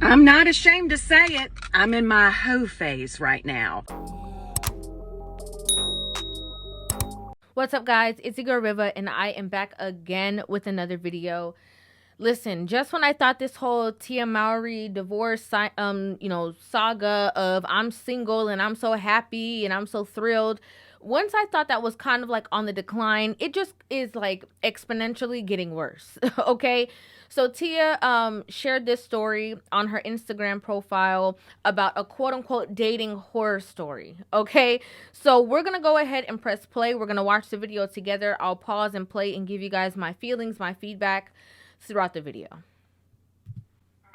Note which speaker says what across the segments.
Speaker 1: I'm not ashamed to say it. I'm in my hoe phase right now.
Speaker 2: What's up, guys? It's your girl Rivah, and I am back again with another video. Listen, just when I thought this whole Tia Mowry divorce, saga of I'm single and I'm so happy and I'm so thrilled, once I thought that was kind of like on the decline, it just is like exponentially getting worse. Okay, so Tia shared this story on her Instagram profile about a quote unquote dating horror story. Okay, so we're gonna go ahead and press play. We're gonna watch the video together. I'll pause and play and give you guys my feelings, my feedback throughout the video.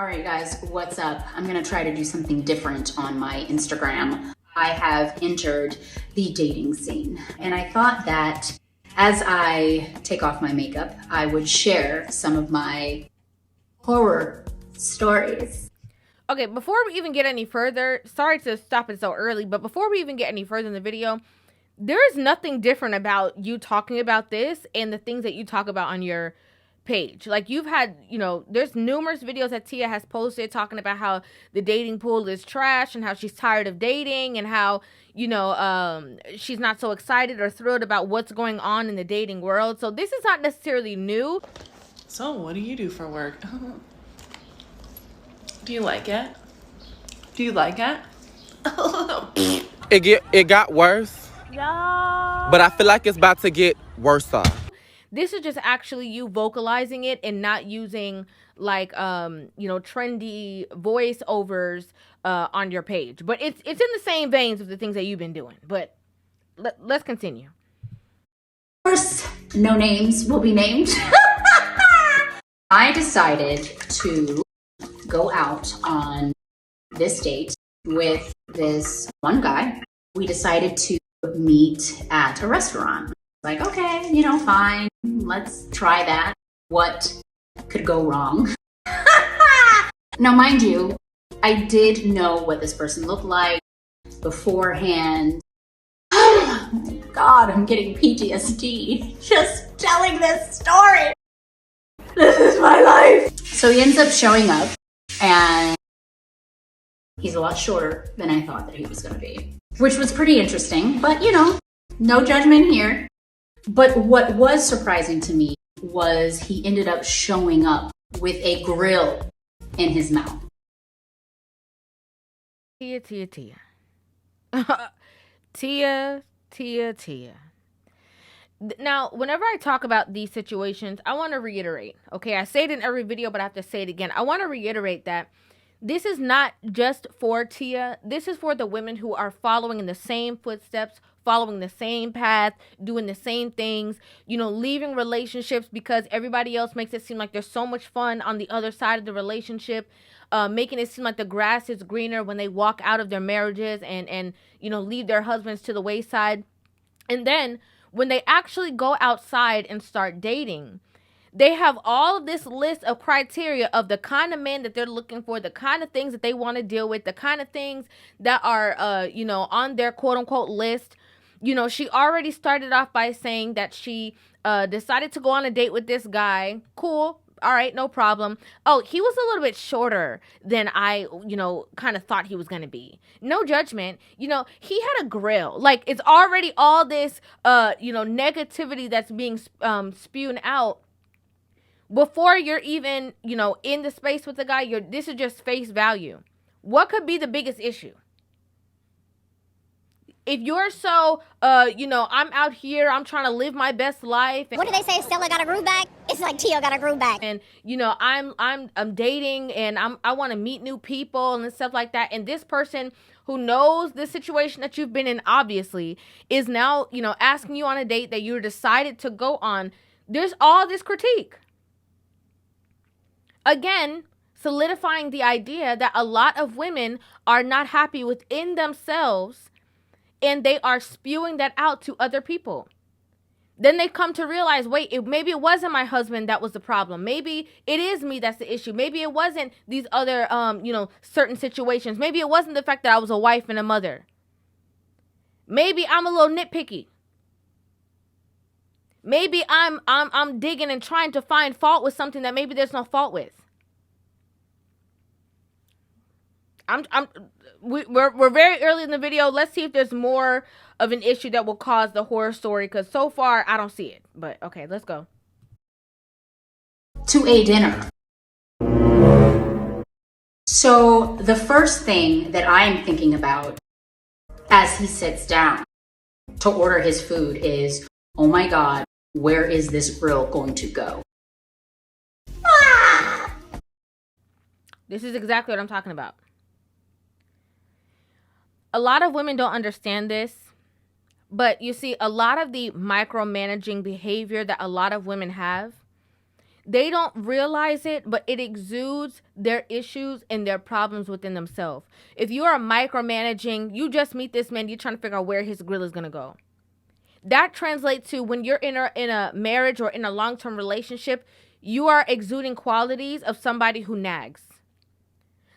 Speaker 3: All right, guys, what's up? I'm gonna try to do something different on my Instagram. I have entered the dating scene, and I thought that as I take off my makeup, I would share some of my horror stories.
Speaker 2: Okay, before we even get any further, sorry to stop it so early, but before we even get any further in the video, there is nothing different about you talking about this and the things that you talk about on your page. Like, you've had, there's numerous videos that Tia has posted talking about how the dating pool is trash and how she's tired of dating and how, she's not so excited or thrilled about what's going on in the dating world. So this is not necessarily new.
Speaker 4: So what do you do for work? Do you like it? Do you like it?
Speaker 5: It got worse.
Speaker 2: No.
Speaker 5: But I feel like it's about to get worse off.
Speaker 2: This is just actually you vocalizing it and not using like trendy voiceovers on your page. But it's in the same veins of the things that you've been doing. But let's continue.
Speaker 3: Of course, no names will be named. I decided to go out on this date with this one guy. We decided to meet at a restaurant. Like, okay, fine, let's try that. What could go wrong? Now, mind you, I did know what this person looked like beforehand. Oh my God, I'm getting PTSD just telling this story. This is my life. So he ends up showing up, and he's a lot shorter than I thought that he was gonna be, which was pretty interesting, but no judgment here. But what was surprising to me was he ended up showing up with a grill in his mouth.
Speaker 2: Tia. Tia. Now, whenever I talk about these situations, I want to reiterate, okay? I say it in every video, but I have to say it again. I want to reiterate that this is not just for Tia. This is for the women who are following in the same footsteps, following the same path, doing the same things, leaving relationships because everybody else makes it seem like there's so much fun on the other side of the relationship, making it seem like the grass is greener when they walk out of their marriages and leave their husbands to the wayside. And then when they actually go outside and start dating, they have all of this list of criteria of the kind of man that they're looking for, the kind of things that they want to deal with, the kind of things that are, on their quote unquote list. She already started off by saying that she decided to go on a date with this guy. Cool. All right, no problem. Oh, he was a little bit shorter than I, kind of thought he was going to be. No judgment. He had a grill. Like, it's already all this, negativity that's being spewed out. Before you're even, in the space with the guy, this is just face value. What could be the biggest issue? If you're so, I'm out here, I'm trying to live my best life.
Speaker 6: What do they say? Stella got a groove bag? It's like Tia got a groove bag.
Speaker 2: And, I'm dating and I want to meet new people and stuff like that. And this person who knows the situation that you've been in, obviously, is now, asking you on a date that you decided to go on. There's all this critique. Again, solidifying the idea that a lot of women are not happy within themselves and they are spewing that out to other people. Then they come to realize, wait, maybe it wasn't my husband that was the problem. Maybe it is me that's the issue. Maybe it wasn't these other, certain situations. Maybe it wasn't the fact that I was a wife and a mother. Maybe I'm a little nitpicky. Maybe I'm digging and trying to find fault with something that maybe there's no fault with. We're very early in the video. Let's see if there's more of an issue that will cause the horror story, because so far I don't see it. But okay, let's go.
Speaker 3: To a dinner. So the first thing that I'm thinking about as he sits down to order his food is, oh my God, where is this grill going to go? Ah!
Speaker 2: This is exactly what I'm talking about. A lot of women don't understand this, but you see, a lot of the micromanaging behavior that a lot of women have, they don't realize it, but it exudes their issues and their problems within themselves. If you are micromanaging, you just meet this man, you're trying to figure out where his grill is going to go. That translates to when you're in a marriage or in a long-term relationship, you are exuding qualities of somebody who nags.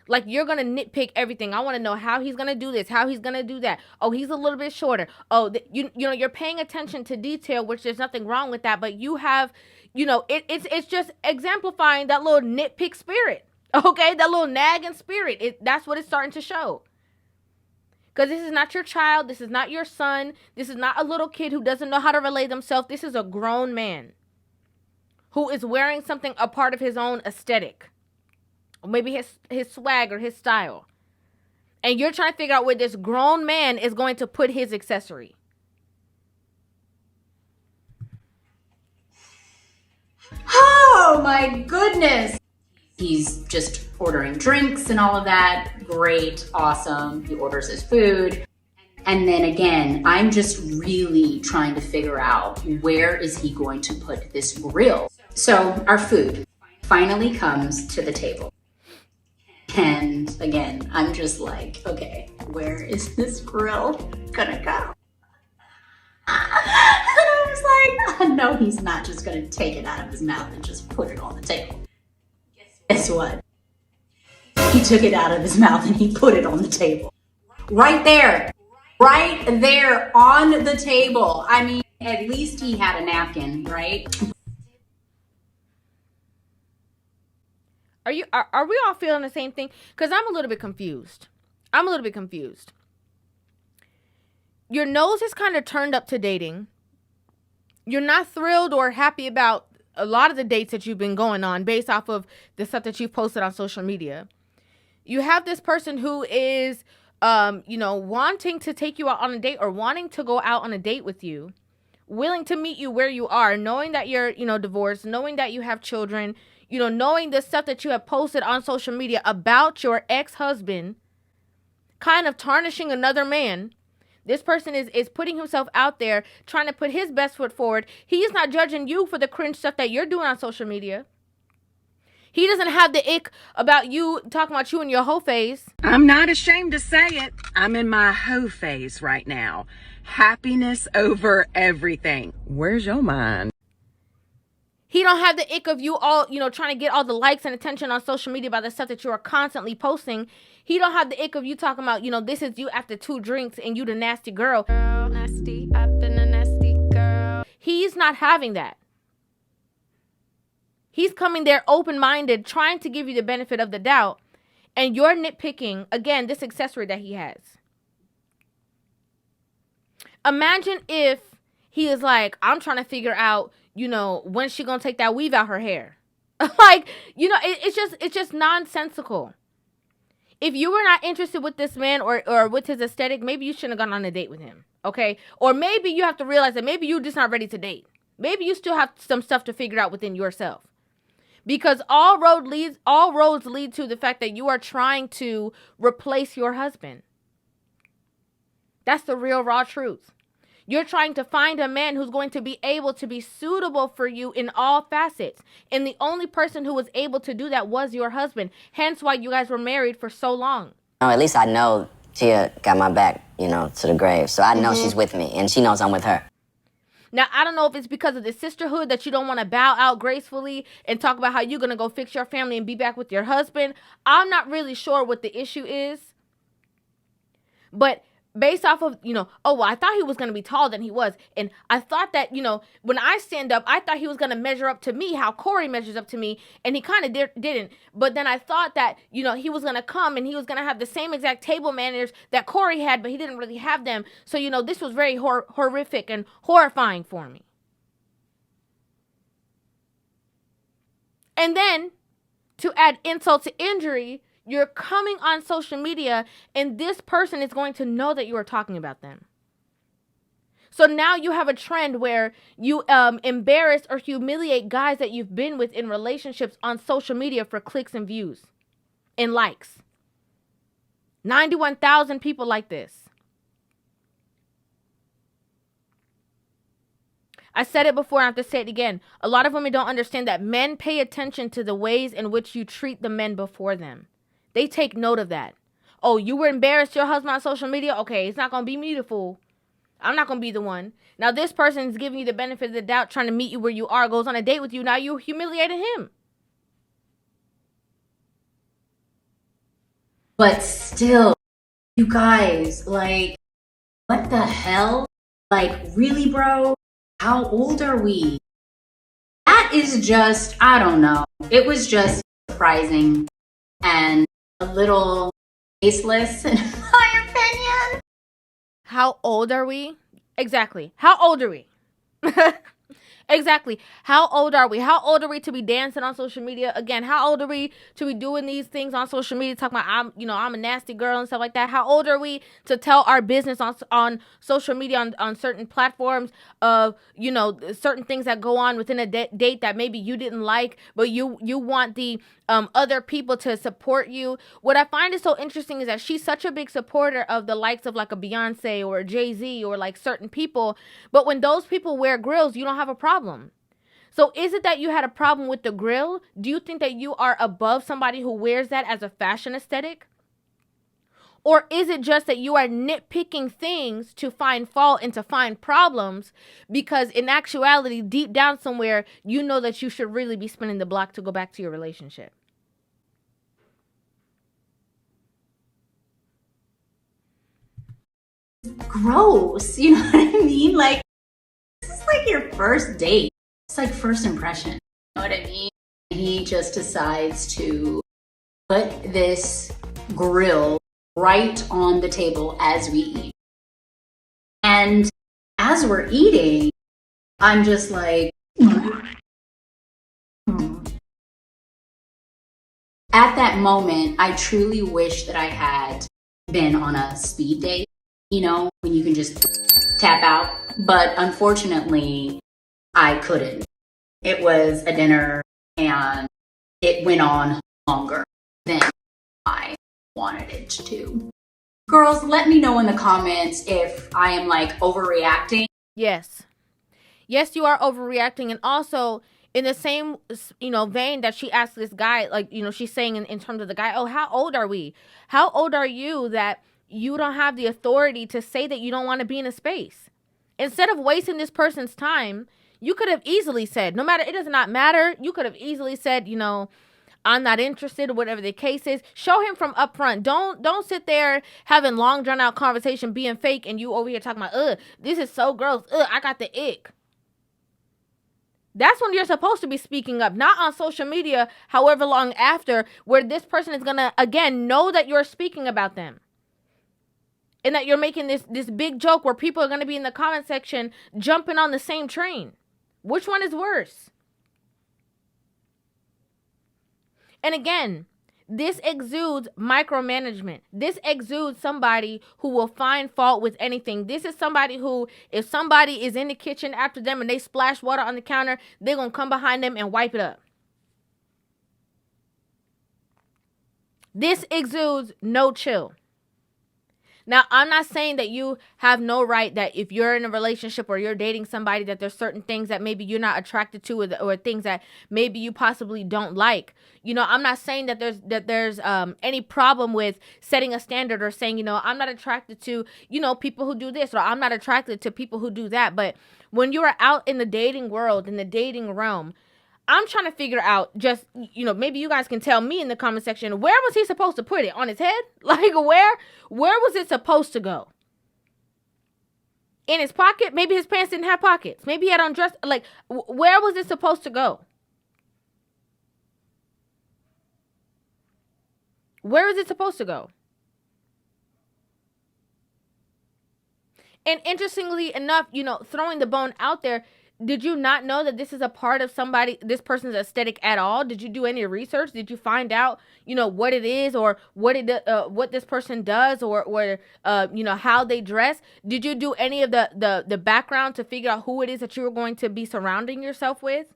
Speaker 2: Like, you're going to nitpick everything. I want to know how he's going to do this, how he's going to do that. Oh, he's a little bit shorter. Oh, you know, you're paying attention to detail, which there's nothing wrong with that. But you have, you know, it's just exemplifying that little nitpick spirit. Okay, that little nagging spirit. That's what it's starting to show. Because this is not your child. This is not your son. This is not a little kid who doesn't know how to relate themselves. This is a grown man who is wearing something, a part of his own aesthetic. Maybe his swag or his style. And you're trying to figure out where this grown man is going to put his accessory.
Speaker 3: Oh my goodness. He's just ordering drinks and all of that. Great, awesome. He orders his food. And then again, I'm just really trying to figure out, where is he going to put this grill? So our food finally comes to the table. And again, I'm just like, okay, where is this grill gonna go? And I was like, no, he's not just gonna take it out of his mouth and just put it on the table. Guess what? He took it out of his mouth and he put it on the table. Right there on the table. I mean, at least he had a napkin, right?
Speaker 2: Are we all feeling the same thing? Because I'm a little bit confused. Your nose is kind of turned up to dating. You're not thrilled or happy about a lot of the dates that you've been going on based off of the stuff that you've posted on social media. You have this person who is, wanting to take you out on a date or wanting to go out on a date with you, willing to meet you where you are, knowing that you're, divorced, knowing that you have children, knowing the stuff that you have posted on social media about your ex-husband, kind of tarnishing another man. This person is putting himself out there, trying to put his best foot forward. He's not judging you for the cringe stuff that you're doing on social media. He doesn't have the ick about you talking about you in your hoe phase.
Speaker 1: I'm not ashamed to say it. I'm in my hoe phase right now. Happiness over everything. Where's your mind?
Speaker 2: He don't have the ick of you all, trying to get all the likes and attention on social media about the stuff that you are constantly posting. He don't have the ick of you talking about, this is you after 2 drinks and you the nasty girl. Girl, nasty, I've been a nasty girl. He's not having that. He's coming there open-minded, trying to give you the benefit of the doubt. And you're nitpicking, again, this accessory that he has. Imagine if he is like, I'm trying to figure out, when she gonna take that weave out her hair. It's just nonsensical. If you were not interested with this man or with his aesthetic, maybe you shouldn't have gone on a date with him, okay? Or maybe you have to realize that maybe you're just not ready to date. Maybe you still have some stuff to figure out within yourself. Because all roads lead to the fact that you are trying to replace your husband. That's the real raw truth. You're trying to find a man who's going to be able to be suitable for you in all facets. And the only person who was able to do that was your husband. Hence why you guys were married for so long.
Speaker 7: At least I know Tia got my back, to the grave. So I know she's with me and she knows I'm with her.
Speaker 2: Now, I don't know if it's because of the sisterhood that you don't want to bow out gracefully and talk about how you're going to go fix your family and be back with your husband. I'm not really sure what the issue is. But based off of, oh, well, I thought he was going to be taller than he was. And I thought that, when I stand up, I thought he was going to measure up to me, how Corey measures up to me. And he kind of didn't. But then I thought that, he was going to come and he was going to have the same exact table manners that Corey had, but he didn't really have them. So, this was very horrific and horrifying for me. And then, to add insult to injury, you're coming on social media and this person is going to know that you are talking about them. So now you have a trend where you embarrass or humiliate guys that you've been with in relationships on social media for clicks and views and likes. 91,000 people like this. I said it before, I have to say it again. A lot of women don't understand that men pay attention to the ways in which you treat the men before them. They take note of that. Oh, you were embarrassed your husband on social media? Okay, it's not going to be me the fool. I'm not going to be the one. Now this person is giving you the benefit of the doubt, trying to meet you where you are, goes on a date with you. Now you humiliated him.
Speaker 3: But still, you guys, like, what the hell? Like, really, bro? How old are we? That is just, I don't know. It was just surprising and a little tasteless, in my opinion.
Speaker 2: How old are we? Exactly. How old are we? Exactly. How old are we? How old are we to be dancing on social media? Again, how old are we to be doing these things on social media, talking about I'm a nasty girl and stuff like that? How old are we to tell our business on social media, on certain platforms of, certain things that go on within a date that maybe you didn't like, but you want the other people to support you? What I find is so interesting is that she's such a big supporter of the likes of like a Beyonce or a Jay-Z or like certain people, but when those people wear grills, you don't have a problem. So is it that you had a problem with the grill? Do you think that you are above somebody who wears that as a fashion aesthetic? Or is it just that you are nitpicking things to find fault and to find problems, because in actuality, deep down somewhere, you know that you should really be spinning the block to go back to your relationship?
Speaker 3: Gross, you know what I mean? Like, this is like your first date. It's like first impression, you know what I mean? He just decides to put this grill right on the table as we eat. And as we're eating, I'm just like, At that moment, I truly wish that I had been on a speed date, when you can just tap out. But unfortunately, I couldn't. It was a dinner and it went on longer than I wanted it to. Girls, let me know in the comments if I am like overreacting.
Speaker 2: Yes, you are overreacting. And also in the same, vein that she asked this guy, like, she's saying in terms of the guy, oh, how old are we? How old are you that you don't have the authority to say that you don't want to be in a space? Instead of wasting this person's time, you could have easily said, it does not matter. You could have easily said, I'm not interested, or whatever the case is. Show him from up front. Don't sit there having long drawn out conversation, being fake, and you over here talking about, this is so gross. I got the ick. That's when you're supposed to be speaking up, not on social media, however long after, where this person is going to, again, know that you're speaking about them. And that you're making this big joke where people are going to be in the comment section jumping on the same train. Which one is worse? And again, this exudes micromanagement. This exudes somebody who will find fault with anything. This is somebody who, if somebody is in the kitchen after them and they splash water on the counter, they're going to come behind them and wipe it up. This exudes no chill. Now, I'm not saying that you have no right, that if you're in a relationship or you're dating somebody, that there's certain things that maybe you're not attracted to, or things that maybe you possibly don't like. I'm not saying that there's any problem with setting a standard or saying, I'm not attracted to, people who do this, or I'm not attracted to people who do that. But when you are out in the dating world, in the dating realm, I'm trying to figure out, just, maybe you guys can tell me in the comment section, where was he supposed to put it? On his head? Like, where was it supposed to go? In his pocket? Maybe his pants didn't have pockets. Maybe he had undressed. Like, where was it supposed to go? Where is it supposed to go? And interestingly enough, throwing the bone out there, did you not know that this is a part of this person's aesthetic at all? Did you do any research? Did you find out, what it is, or what this person does, or how they dress? Did you do any of the background to figure out who it is that you were going to be surrounding yourself with?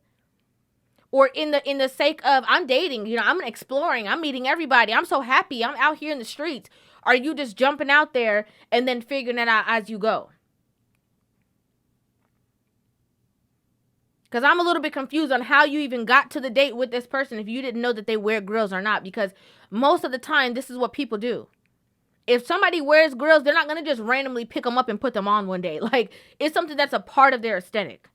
Speaker 2: Or in the sake of, I'm dating, I'm exploring, I'm meeting everybody, I'm so happy, I'm out here in the streets. Are you just jumping out there and then figuring it out as you go? Because I'm a little bit confused on how you even got to the date with this person if you didn't know that they wear grills or not. Because most of the time, this is what people do. If somebody wears grills, they're not going to just randomly pick them up and put them on one day. Like, it's something that's a part of their aesthetic.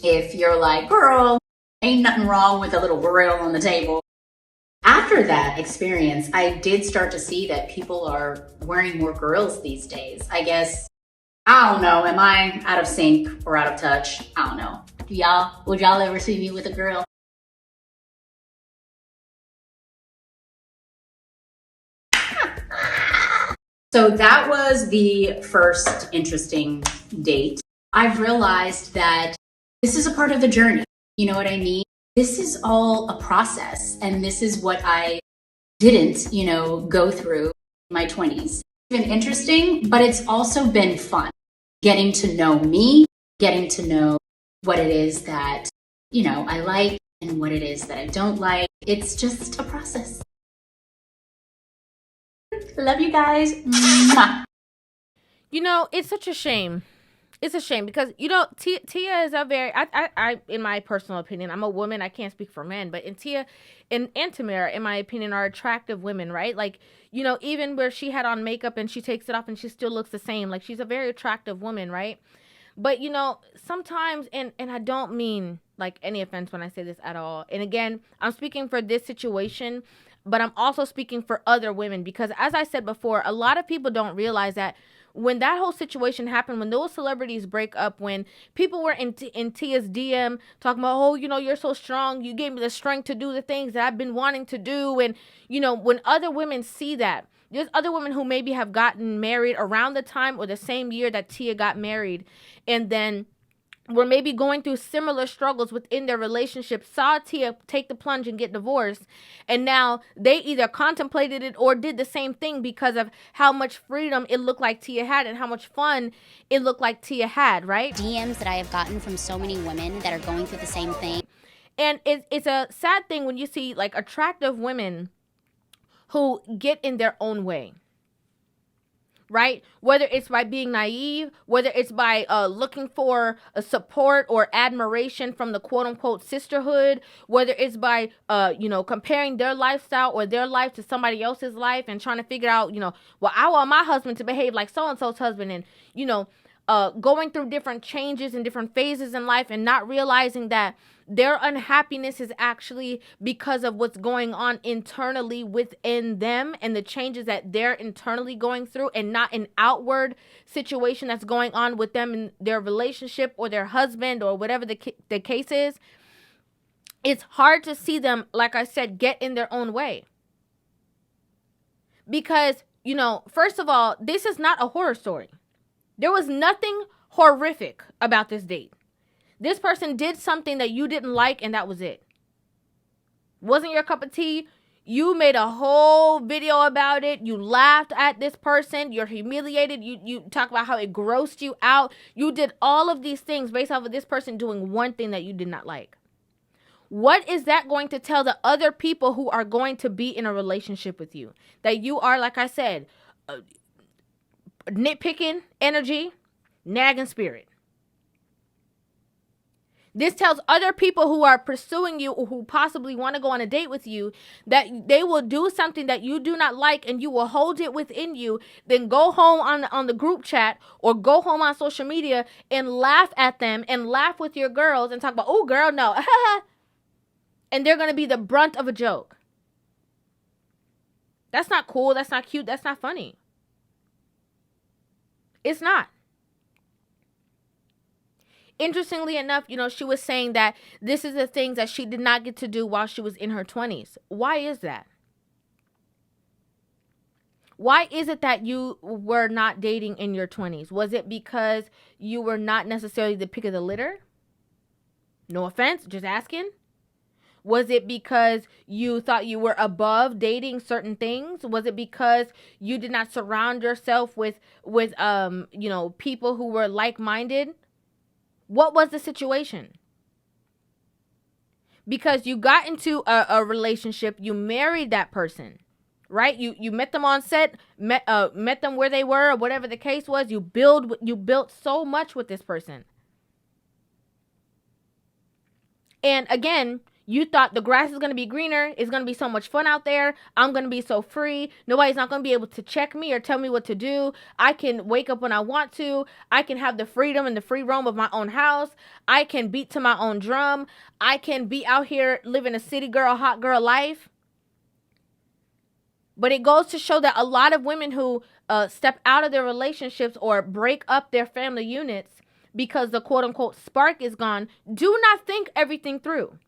Speaker 3: If you're like, girl, ain't nothing wrong with a little grill on the table. After that experience, I did start to see that people are wearing more grills these days. I guess, I don't know, am I out of sync or out of touch? I don't know. Would y'all ever see me with a grill? So that was the first interesting date. I've realized that this is a part of the journey. You know what I mean? This is all a process, and this is what I didn't, go through in my 20s. It's been interesting, but it's also been fun. Getting to know me, getting to know what it is that, I like and what it is that I don't like. It's just a process. Love you guys. Mwah.
Speaker 2: It's such a shame. It's a shame because, Tia is a very, I, in my personal opinion, I'm a woman. I can't speak for men, but Tia and Tamara, in my opinion, are attractive women, right? Like, even where she had on makeup and she takes it off and she still looks the same. Like, she's a very attractive woman, right? But, sometimes, and I don't mean like any offense when I say this at all. And again, I'm speaking for this situation, but I'm also speaking for other women because, as I said before, a lot of people don't realize that when that whole situation happened, when those celebrities break up, when people were in Tia's DM talking about, oh, you're so strong, you gave me the strength to do the things that I've been wanting to do. And, when other women see that, there's other women who maybe have gotten married around the time or the same year that Tia got married, and then were maybe going through similar struggles within their relationship, saw Tia take the plunge and get divorced, and now they either contemplated it or did the same thing because of how much freedom it looked like Tia had and how much fun it looked like Tia had, right?
Speaker 6: DMs that I have gotten from so many women that are going through the same thing.
Speaker 2: And it's a sad thing when you see like attractive women who get in their own way. Right? Whether it's by being naive, whether it's by looking for a support or admiration from the quote unquote sisterhood, whether it's by, comparing their lifestyle or their life to somebody else's life and trying to figure out, well, I want my husband to behave like so-and-so's husband, and, going through different changes and different phases in life and not realizing that their unhappiness is actually because of what's going on internally within them and the changes that they're internally going through, and not an outward situation that's going on with them in their relationship or their husband or whatever the case is. It's hard to see them, like I said, get in their own way. Because, first of all, this is not a horror story. There was nothing horrific about this date. This person did something that you didn't like, and that was it. Wasn't your cup of tea. You made a whole video about it. You laughed at this person. You're humiliated. You talk about how it grossed you out. You did all of these things based off of this person doing one thing that you did not like. What is that going to tell the other people who are going to be in a relationship with you? That you are, like I said, nitpicking energy, nagging spirit. This tells other people who are pursuing you or who possibly want to go on a date with you that they will do something that you do not like and you will hold it within you, then go home on the group chat or go home on social media and laugh at them and laugh with your girls and talk about, oh, girl, no. And they're going to be the brunt of a joke. That's not cool. That's not cute. That's not funny. It's not. Interestingly enough, she was saying that this is the things that she did not get to do while she was in her 20s. Why is that? Why is it that you were not dating in your 20s? Was it because you were not necessarily the pick of the litter? No offense, just asking. Was it because you thought you were above dating certain things? Was it because you did not surround yourself with people who were like-minded? What was the situation? Because you got into a relationship, you married that person, right? You met them on set, met them where they were, or whatever the case was. You built so much with this person. And again, you thought the grass is going to be greener. It's going to be so much fun out there. I'm going to be so free. Nobody's not going to be able to check me or tell me what to do. I can wake up when I want to. I can have the freedom and the free roam of my own house. I can beat to my own drum. I can be out here living a city girl, hot girl life. But it goes to show that a lot of women who step out of their relationships or break up their family units because the quote unquote spark is gone, do not think everything through.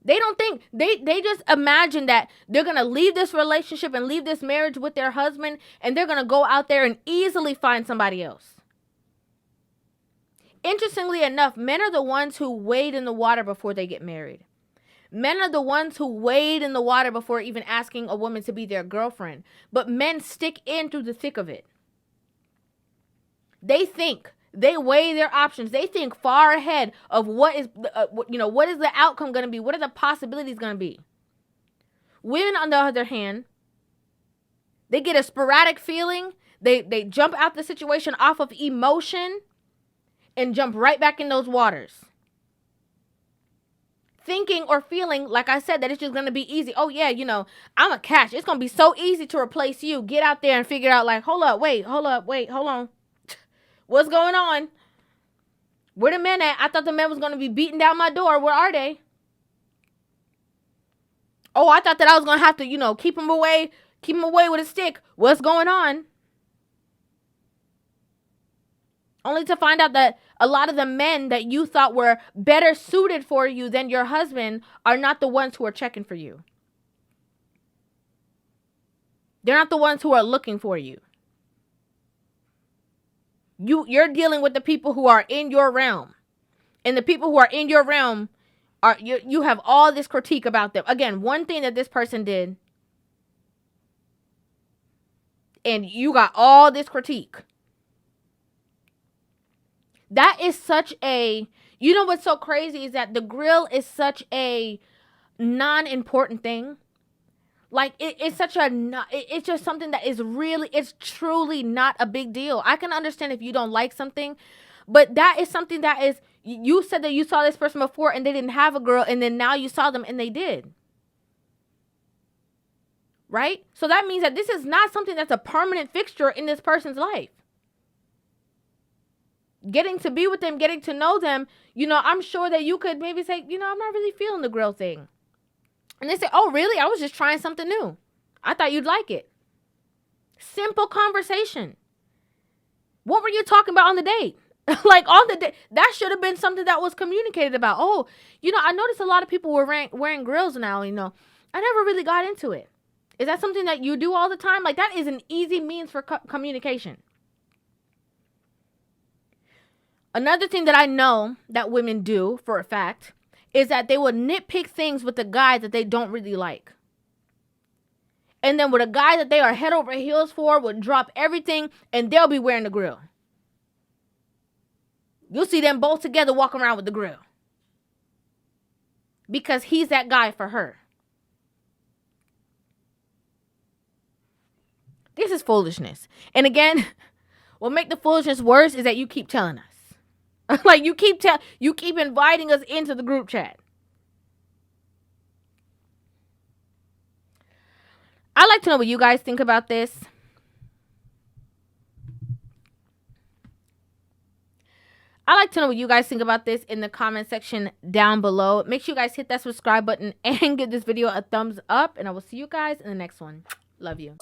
Speaker 2: They don't think, they just imagine that they're going to leave this relationship and leave this marriage with their husband, and they're going to go out there and easily find somebody else. Interestingly enough, men are the ones who wade in the water before they get married. Men are the ones who wade in the water before even asking a woman to be their girlfriend. But men stick in through the thick of it. They think. They weigh their options. They think far ahead of what is the outcome going to be? What are the possibilities going to be? Women, on the other hand, they get a sporadic feeling. They jump out the situation off of emotion and jump right back in those waters. Thinking or feeling, like I said, that it's just going to be easy. Oh, yeah, I'm a catch. It's going to be so easy to replace you. Get out there and figure out, like, hold on. What's going on? Where the men at? I thought the men was going to be beating down my door. Where are they? Oh, I thought that I was going to have to, keep them away with a stick. What's going on? Only to find out that a lot of the men that you thought were better suited for you than your husband are not the ones who are checking for you. They're not the ones who are looking for you. You're dealing with the people who are in your realm. And the people who are in your realm you have all this critique about them. Again, one thing that this person did, and you got all this critique. That is such a, what's so crazy is that the grill is such a non-important thing. Like, it's just something that is really, it's truly not a big deal. I can understand if you don't like something, but that is something that is, you said that you saw this person before and they didn't have a girl, and then now you saw them and they did. Right? So that means that this is not something that's a permanent fixture in this person's life. Getting to be with them, getting to know them, I'm sure that you could maybe say, I'm not really feeling the grill thing. And they say, oh, really? I was just trying something new. I thought you'd like it. Simple conversation. What were you talking about on the date? Like, on the date, that should have been something that was communicated about. Oh, I noticed a lot of people were wearing grills now, I never really got into it. Is that something that you do all the time? Like, that is an easy means for communication. Another thing that I know that women do for a fact is that they will nitpick things with the guy that they don't really like. And then with a guy that they are head over heels for, would drop everything and they'll be wearing the grill. You'll see them both together walking around with the grill. Because he's that guy for her. This is foolishness. And again, what make the foolishness worse is that you keep telling us. Like, you keep inviting us into the group chat. I'd like to know what you guys think about this. I'd like to know what you guys think about this in the comment section down below. Make sure you guys hit that subscribe button and give this video a thumbs up. And I will see you guys in the next one. Love you.